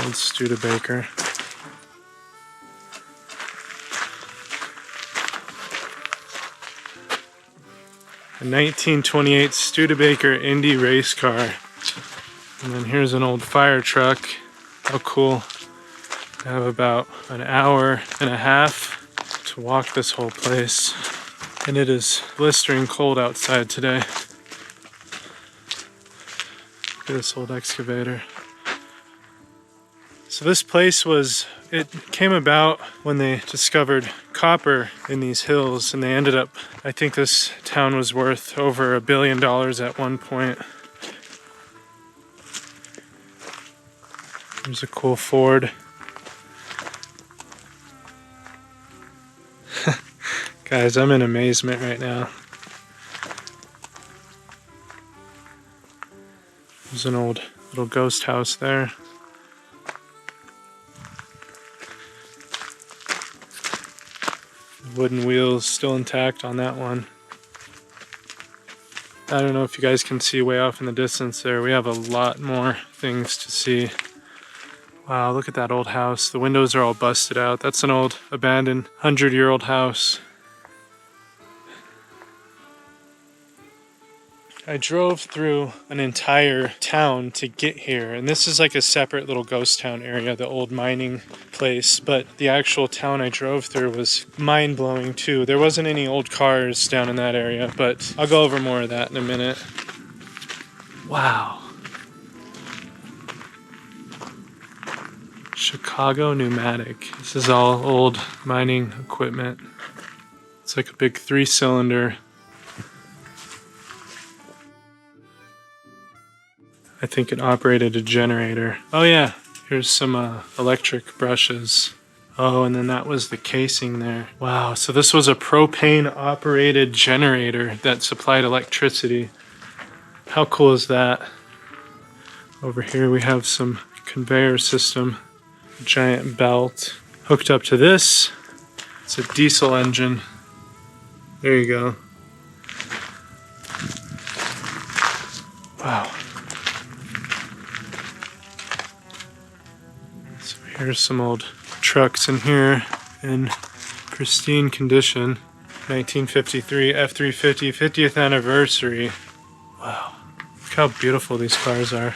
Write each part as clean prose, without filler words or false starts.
Old Studebaker. A 1928 Studebaker Indy race car. And then here's an old fire truck. How cool. I have about an hour and a half to walk this whole place. And it is blistering cold outside today. Look at this old excavator. So this place it came about when they discovered copper in these hills, and they ended up, I think this town was worth over $1 billion at one point. There's a cool Ford. Guys, I'm in amazement right now. There's an old little ghost house there. Wooden wheels still intact on that one. I don't know if you guys can see way off in the distance there. We have a lot more things to see. Wow, look at that old house. The windows are all busted out. That's an old abandoned 100-year-old house. I drove through an entire town to get here, and this is like a separate little ghost town area, the old mining place, but the actual town I drove through was mind-blowing too. There wasn't any old cars down in that area, but I'll go over more of that in a minute. Wow. Chicago Pneumatic. This is all old mining equipment. It's like a big 3-cylinder. I think it operated a generator. Oh yeah, here's some electric brushes. Oh, and then that was the casing there. Wow, so this was a propane operated generator that supplied electricity. How cool is that? Over here we have some conveyor system, giant belt. Hooked up to this, it's a diesel engine. There you go. Wow. Here's some old trucks in here in pristine condition. 1953 F-350 50th anniversary. Wow, look how beautiful these cars are.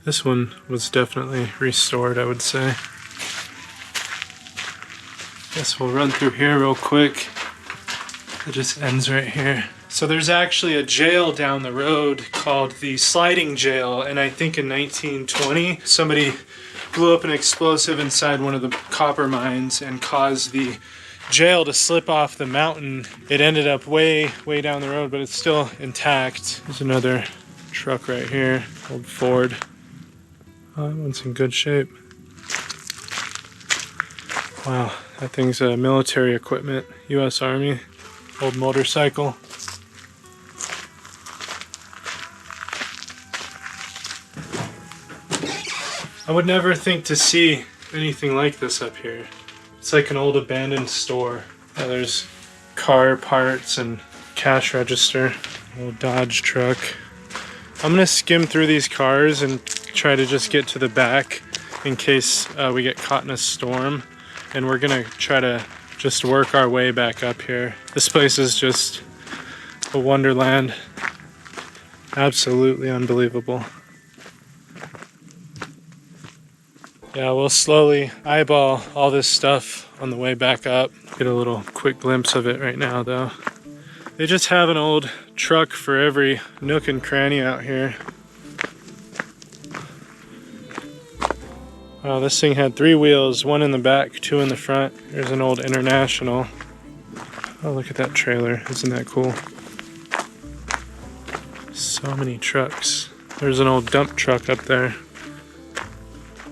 This one was definitely restored, I would say. Guess we'll run through here real quick. It just ends right here. So there's actually a jail down the road called the Sliding Jail, and I think in 1920 somebody blew up an explosive inside one of the copper mines and caused the jail to slip off the mountain. It ended up way down the road, but it's still intact. There's another truck right here, old Ford. Oh, that one's in good shape. Wow, that thing's military equipment, US Army, old motorcycle. I would never think to see anything like this up here. It's like an old abandoned store. Yeah, there's car parts and cash register. Old Dodge truck. I'm gonna skim through these cars and try to just get to the back in case we get caught in a storm. And we're gonna try to just work our way back up here. This place is just a wonderland. Absolutely unbelievable. Yeah, we'll slowly eyeball all this stuff on the way back up. Get a little quick glimpse of it right now though. They just have an old truck for every nook and cranny out here. Wow, this thing had 3 wheels, 1 in the back, 2 in the front. Here's an old International. Oh, look at that trailer. Isn't that cool? So many trucks. There's an old dump truck up there.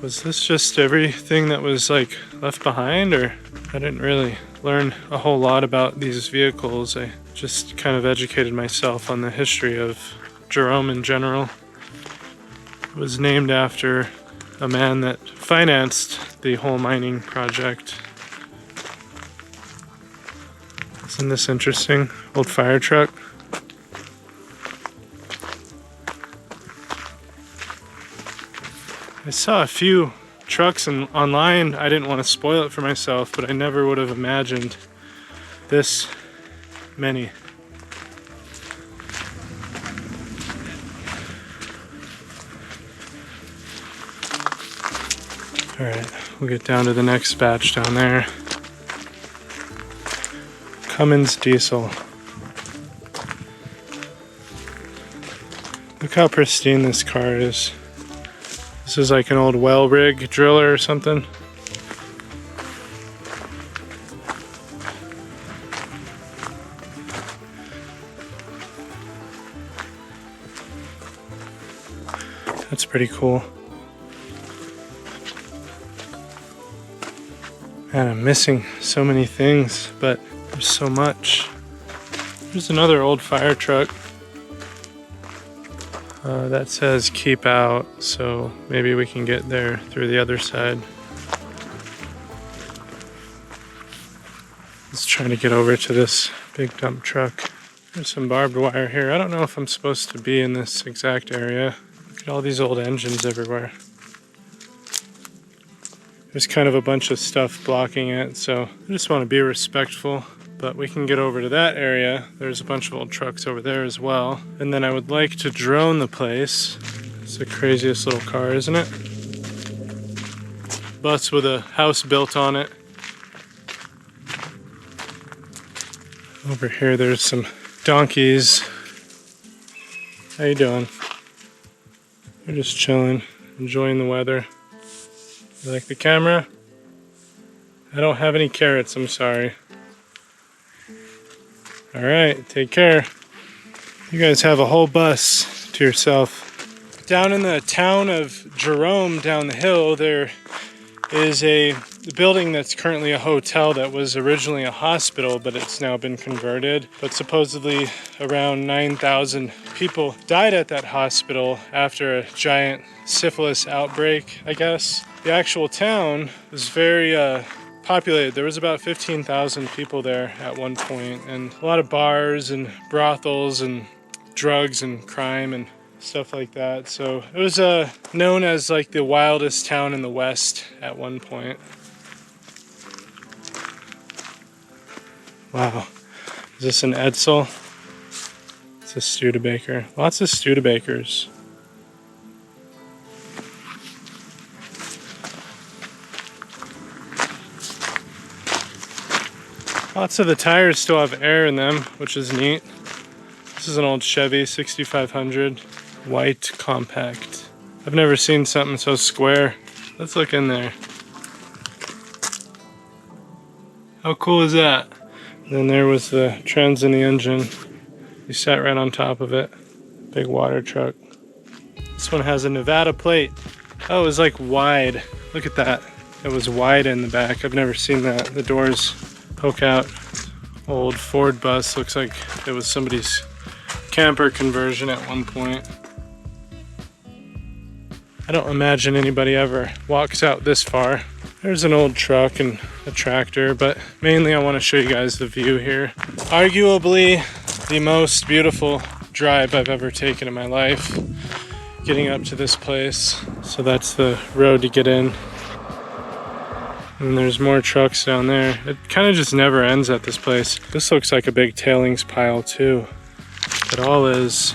Was this just everything that was like left behind, or I didn't really learn a whole lot about these vehicles. I just kind of educated myself on the history of Jerome in general. It was named after a man that financed the whole mining project. Isn't this interesting? Old fire truck. I saw a few trucks and online, I didn't want to spoil it for myself, but I never would have imagined this many. All right, we'll get down to the next batch down there. Cummins diesel. Look how pristine this car is. This is like an old well rig driller or something. That's pretty cool. Man, I'm missing so many things, but there's so much. There's another old fire truck. That says keep out, so maybe we can get there through the other side. Let's try to get over to this big dump truck. There's some barbed wire here. I don't know if I'm supposed to be in this exact area. Look at all these old engines everywhere. There's kind of a bunch of stuff blocking it, so I just want to be respectful. But we can get over to that area. There's a bunch of old trucks over there as well. And then I would like to drone the place. It's the craziest little car, isn't it? Bus with a house built on it. Over here there's some donkeys. How you doing? They're just chilling, enjoying the weather. You like the camera? I don't have any carrots, I'm sorry. All right, take care. You guys have a whole bus to yourself. Down in the town of Jerome down the hill, there is a building that's currently a hotel that was originally a hospital, but it's now been converted. But supposedly around 9,000 people died at that hospital after a giant syphilis outbreak, I guess. The actual town was very populated. There was about 15,000 people there at one point, and a lot of bars and brothels and drugs and crime and stuff like that. So it was known as like the wildest town in the West at one point. Wow. Is this an Edsel? It's a Studebaker. Lots of Studebakers. Lots of the tires still have air in them, which is neat. This is an old Chevy 6500 white compact. I've never seen something so square. Let's look in there. How cool is that? And then there was the trans in the engine. You sat right on top of it. Big water truck. This one has a Nevada plate. Oh, it was like wide. Look at that. It was wide in the back. I've never seen that. The doors poke out. Old Ford bus. Looks like it was somebody's camper conversion at one point. I don't imagine anybody ever walks out this far. There's an old truck and a tractor, but mainly I want to show you guys the view here. Arguably the most beautiful drive I've ever taken in my life, getting up to this place. So that's the road to get in. And there's more trucks down there. It kind of just never ends at this place. This looks like a big tailings pile too. It all is.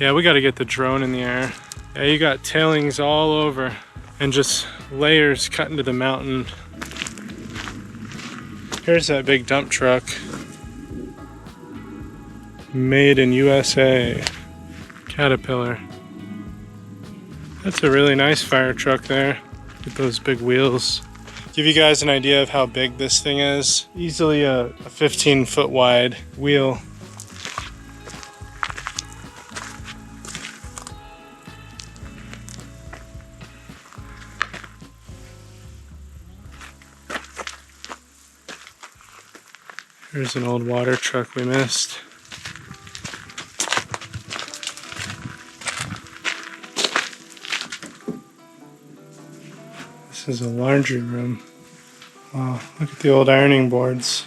Yeah, we got to get the drone in the air. Yeah, you got tailings all over and just layers cut into the mountain. Here's that big dump truck. Made in USA. Caterpillar. That's a really nice fire truck there. Look at those big wheels. Give you guys an idea of how big this thing is. Easily a 15-foot wide wheel. Here's an old water truck we missed. This is a laundry room. Wow, look at the old ironing boards.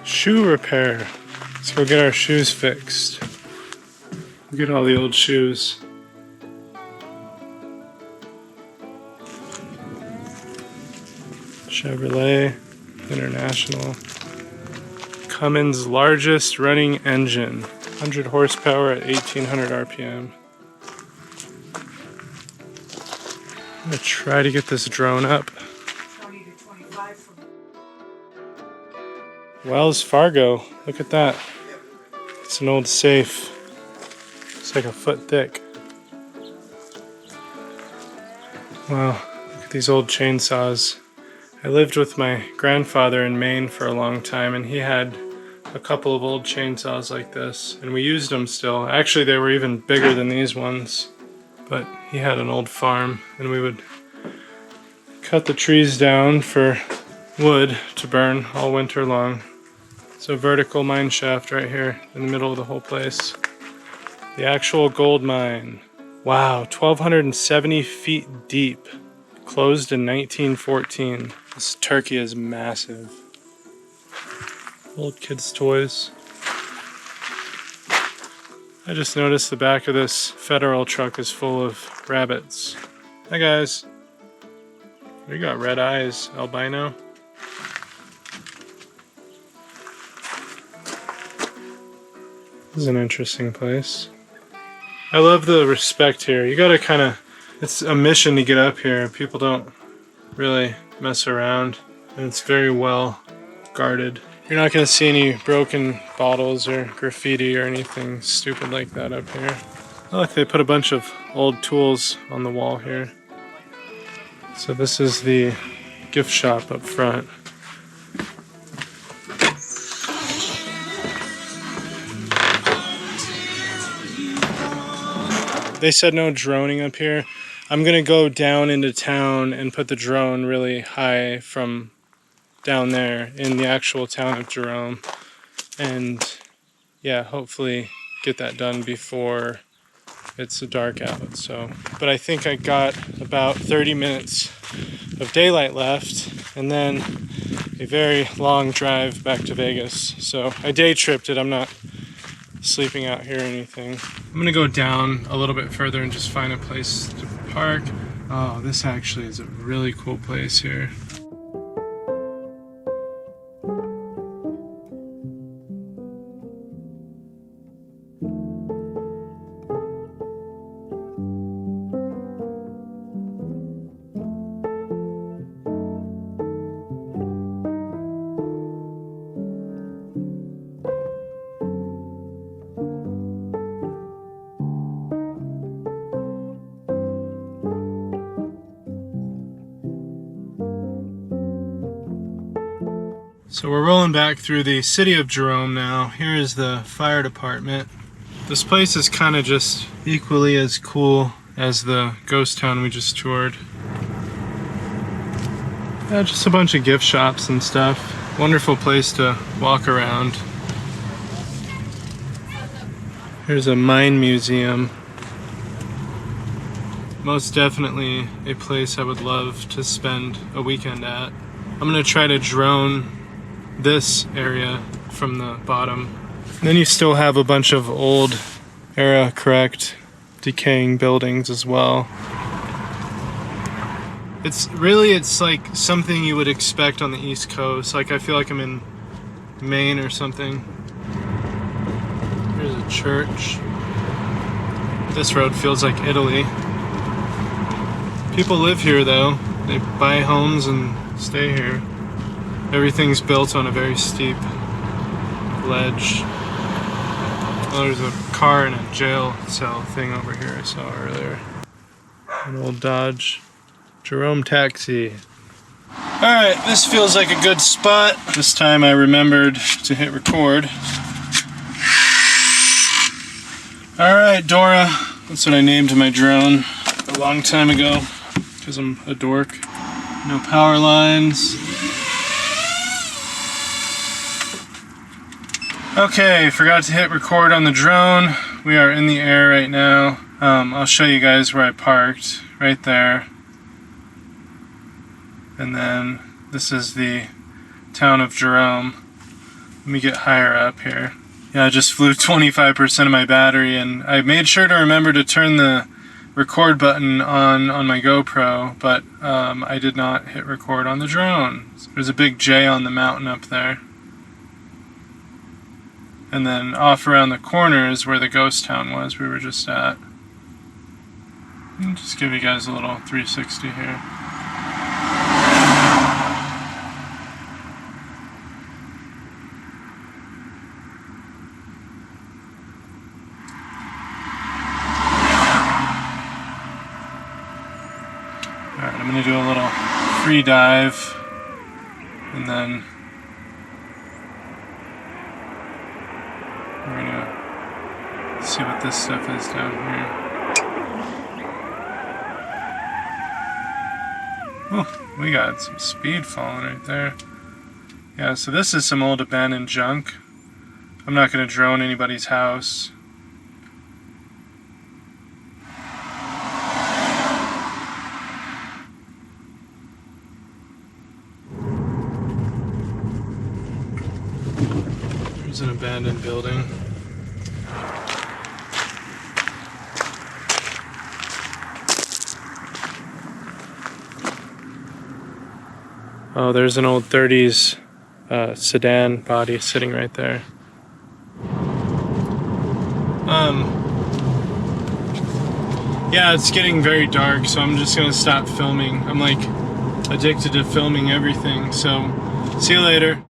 Shoe repair. Let's go get our shoes fixed. Get all the old shoes. Chevrolet International. Cummins' largest running engine. 100 horsepower at 1800 RPM. I'm gonna try to get this drone up. Wells Fargo, look at that. It's an old safe. It's like a foot thick. Wow, look at these old chainsaws. I lived with my grandfather in Maine for a long time, and he had a couple of old chainsaws like this, and we used them still. Actually, they were even bigger than these ones, but he had an old farm, and we would cut the trees down for wood to burn all winter long. It's a vertical mine shaft right here in the middle of the whole place. The actual gold mine. Wow, 1,270 feet deep. Closed in 1914. This turkey is massive. Old kids' toys. I just noticed the back of this federal truck is full of rabbits. Hi guys. You got red eyes, albino. This is an interesting place. I love the respect here. You gotta kinda, it's a mission to get up here. People don't really mess around, and it's very well guarded. You're not gonna see any broken bottles or graffiti or anything stupid like that up here. Oh, look, they put a bunch of old tools on the wall here. So this is the gift shop up front. They said no droning up here. I'm gonna go down into town and put the drone really high from down there in the actual town of Jerome. And yeah, hopefully get that done before it's dark out. So, but I think I got about 30 minutes of daylight left, and then a very long drive back to Vegas. So I day tripped it. I'm not sleeping out here or anything. I'm gonna go down a little bit further and just find a place to park. Oh, this actually is a really cool place here. So we're rolling back through the city of Jerome now. Here is the fire department. This place is kind of just equally as cool as the Ghosttown we just toured. Yeah, just a bunch of gift shops and stuff. Wonderful place to walk around. Here's a mine museum. Most definitely a place I would love to spend a weekend at. I'm gonna try to drone this area from the bottom. And then you still have a bunch of old era correct decaying buildings as well. It's like something you would expect on the East Coast. Like I feel like I'm in Maine or something. Here's a church. This road feels like Italy. People live here though. They buy homes and stay here. Everything's built on a very steep ledge. Oh, there's a car and a jail cell thing over here I saw earlier. An old Dodge Jerome taxi. Alright, this feels like a good spot. This time I remembered to hit record. Alright, Dora. That's what I named my drone a long time ago, because I'm a dork. No power lines. Okay, forgot to hit record on the drone. We are in the air right now. I'll show you guys where I parked, right there. And then this is the town of Jerome. Let me get higher up here. Yeah, I just flew 25% of my battery, and I made sure to remember to turn the record button on my GoPro, but I did not hit record on the drone. There's a big J on the mountain up there. And then off around the corner is where the Ghosttown was we were just at. I'll just give you guys a little 360 here. Alright, I'm going to do a little free dive, and then we're going to see what this stuff is down here. Oh, we got some speed falling right there. Yeah, so this is some old abandoned junk. I'm not going to drone anybody's house. There's an abandoned building. Oh, there's an old 30s sedan body sitting right there. Yeah, it's getting very dark, so I'm just gonna stop filming. I'm like addicted to filming everything, so see you later.